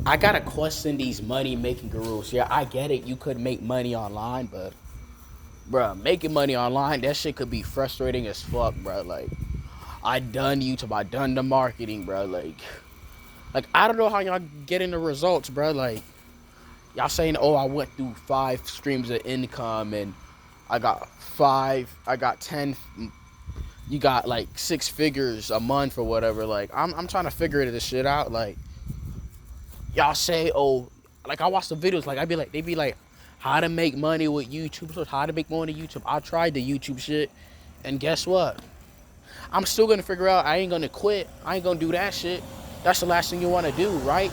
I gotta question these money making gurus. Yeah, I get it. You could make money online, but bruh, making money online, that shit could be frustrating as fuck, bruh. Like, I done YouTube, I done the marketing, bruh. Like I don't know how y'all getting the results, bruh. Like, y'all saying, oh, I went through 5 streams of income and I got 10, you got like 6 figures a month or whatever. Like, I'm trying to figure this shit out. Like, y'all say, oh, like I watch the videos, like they be like, how to make money with YouTube, so how to make money with YouTube. I tried the YouTube shit, and guess what? I'm still gonna figure out. I ain't gonna quit. I ain't gonna do that shit. That's the last thing you wanna do, right?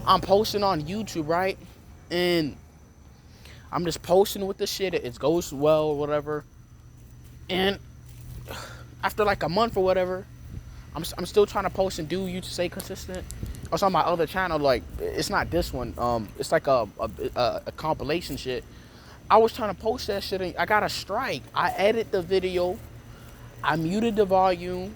I'm posting on YouTube, right? And I'm just posting with the shit. It goes well, or whatever. And after like a month or whatever, I'm still trying to post and do you to stay consistent. Also on my other channel, like it's not this one. It's like a compilation shit. I was trying to post that shit and I got a strike. I edited the video, I muted the volume,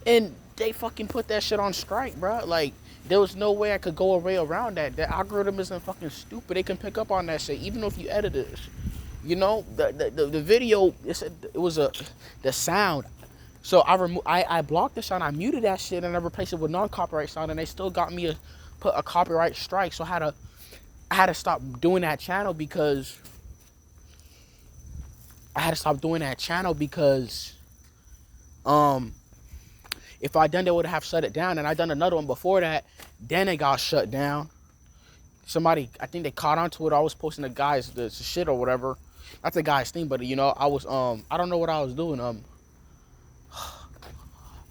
and they fucking put that shit on strike, bro. Like there was no way I could go away around that. The algorithm isn't fucking stupid. They can pick up on that shit, even if you edit it. You know, the video, it was the sound. So I blocked the sound, I muted that shit, and I replaced it with non-copyright sound, and they still got me put a copyright strike. So I had to stop doing that channel because if I done, they would have shut it down, and I done another one before that, then it got shut down. Somebody, I think they caught onto it. I was posting the shit or whatever. Not the guy's thing, but you know, I don't know what I was doing.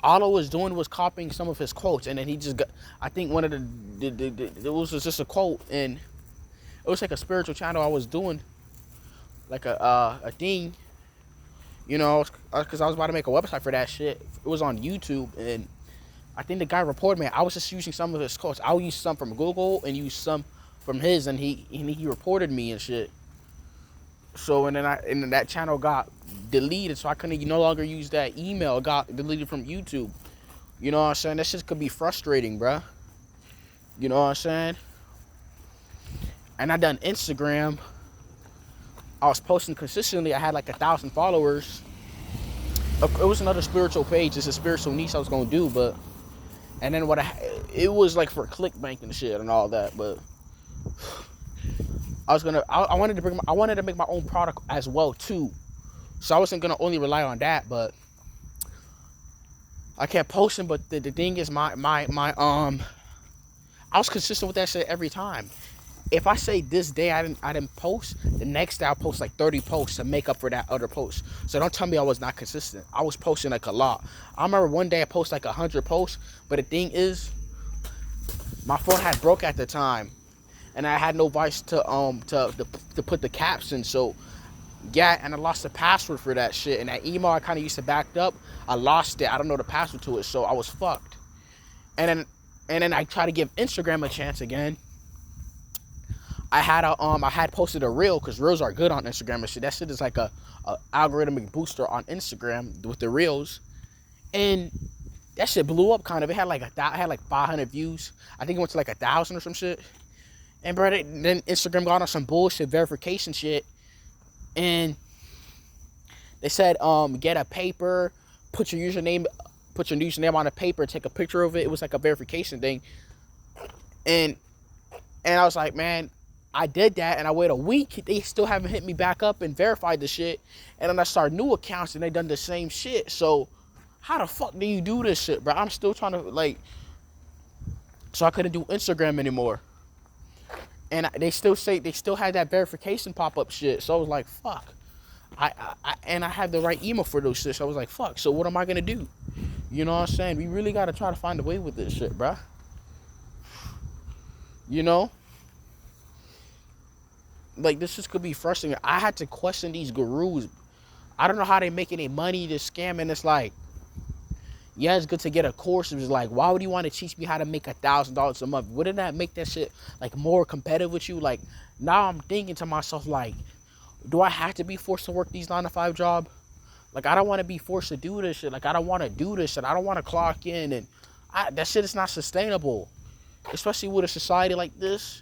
All I was doing was copying some of his quotes, and then he just got, I think one of it was just a quote, and it was like a spiritual channel I was doing, like a thing, you know, because I was about to make a website for that shit. It was on YouTube, and I think the guy reported me. I was just using some of his quotes. I would use some from Google and use some from his, and he reported me and shit. So and then that channel got deleted, so I couldn't no longer use that email. It got deleted from YouTube. You know what I'm saying? That shit could be frustrating, bruh. You know what I'm saying? And I done Instagram. I was posting consistently. I had like 1,000 followers. It was another spiritual page. It's a spiritual niche I was gonna do, but and then it was like for clickbank and shit and all that, but I wanted to make my own product as well too. So I wasn't gonna only rely on that, but I kept posting. But the thing is, I was consistent with that shit every time. If I say this day I didn't post, the next day I'll post like 30 posts to make up for that other post. So don't tell me I was not consistent. I was posting like a lot. I remember one day I posted like 100 posts, but the thing is, my phone had broke at the time, and I had no device to put the caption. So yeah, and I lost the password for that shit. And that email I kind of used to back up, I lost it. I don't know the password to it, so I was fucked. And then I tried to give Instagram a chance again. I had posted a reel, because reels are good on Instagram and shit. That shit is like a algorithmic booster on Instagram with the reels, and that shit blew up kind of. It had like 500 views. I think it went to like 1,000 or some shit. And bro, then Instagram got on some bullshit verification shit, and they said get a paper, put your username on a paper, take a picture of it. It was like a verification thing, and I was like, man, I did that, and I waited a week. They still haven't hit me back up and verified the shit. And then I started new accounts, and they done the same shit. So how the fuck do you do this shit, bro? I'm still trying to like. So I couldn't do Instagram anymore. And they still had that verification pop up shit. So I was like, fuck. I had the right email for those shit. So I was like, fuck. So what am I gonna do? You know what I'm saying? We really gotta try to find a way with this shit, bro. You know? Like, this just could be frustrating. I had to question these gurus. I don't know how they make any money to scam, and it's like, yeah, it's good to get a course. It was like, why would you want to teach me how to make $1,000 a month? Wouldn't that make that shit like more competitive with you? Like, now I'm thinking to myself, like, do I have to be forced to work these 9-to-5 job? Like, I don't want to be forced to do this shit. Like, I don't want to do this shit. I don't want to clock in, and that shit is not sustainable. especially with a society like this,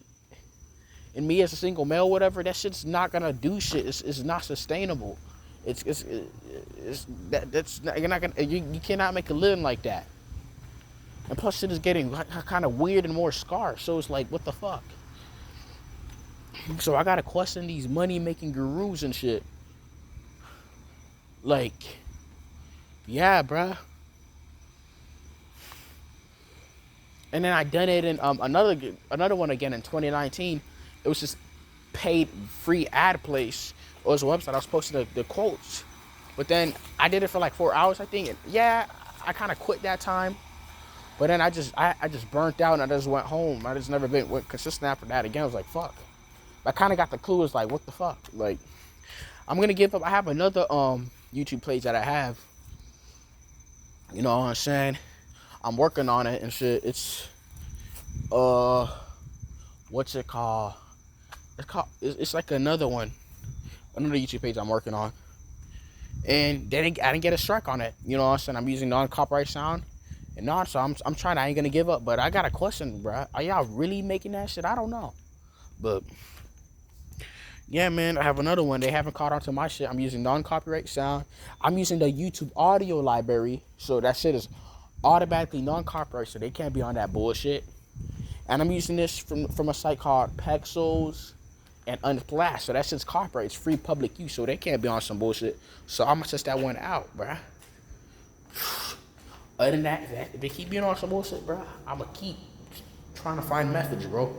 and me as a single male, whatever, that shit's not gonna do shit. It's not sustainable. It's that's not, you're not gonna you cannot make a living like that. And plus, shit is getting kind of weird and more scarce. So it's like, what the fuck? So I gotta question these money making gurus and shit. Like, yeah, bruh. And then I done it in another one again in 2019. It was just paid free ad place. It was a website. I was posting the quotes, but then I did it for like 4 hours, I think. And yeah, I kind of quit that time. But then I just burnt out and I just went home. I just never went consistent after that again. I was like, fuck. I kind of got the clue. It's like, what the fuck? Like, I'm gonna give up. I have another YouTube page that I have. You know what I'm saying? I'm working on it and shit. It's what's it called? It's like another YouTube page I'm working on. And I didn't get a strike on it. You know what I'm saying? I'm using non-copyright sound. And so I'm trying. I ain't gonna give up. But I got a question, bro. Are y'all really making that shit? I don't know. But yeah, man, I have another one. They haven't caught on to my shit. I'm using non-copyright sound. I'm using the YouTube audio library, so that shit is automatically non-copyright, so they can't be on that bullshit. And I'm using this from a site called Pexels and Unsplash, so that shit's copyright. It's free public use, so they can't be on some bullshit. So I'm gonna test that one out, bruh. Other than that, if they keep being on some bullshit, bruh, I'm gonna keep trying to find methods, bro.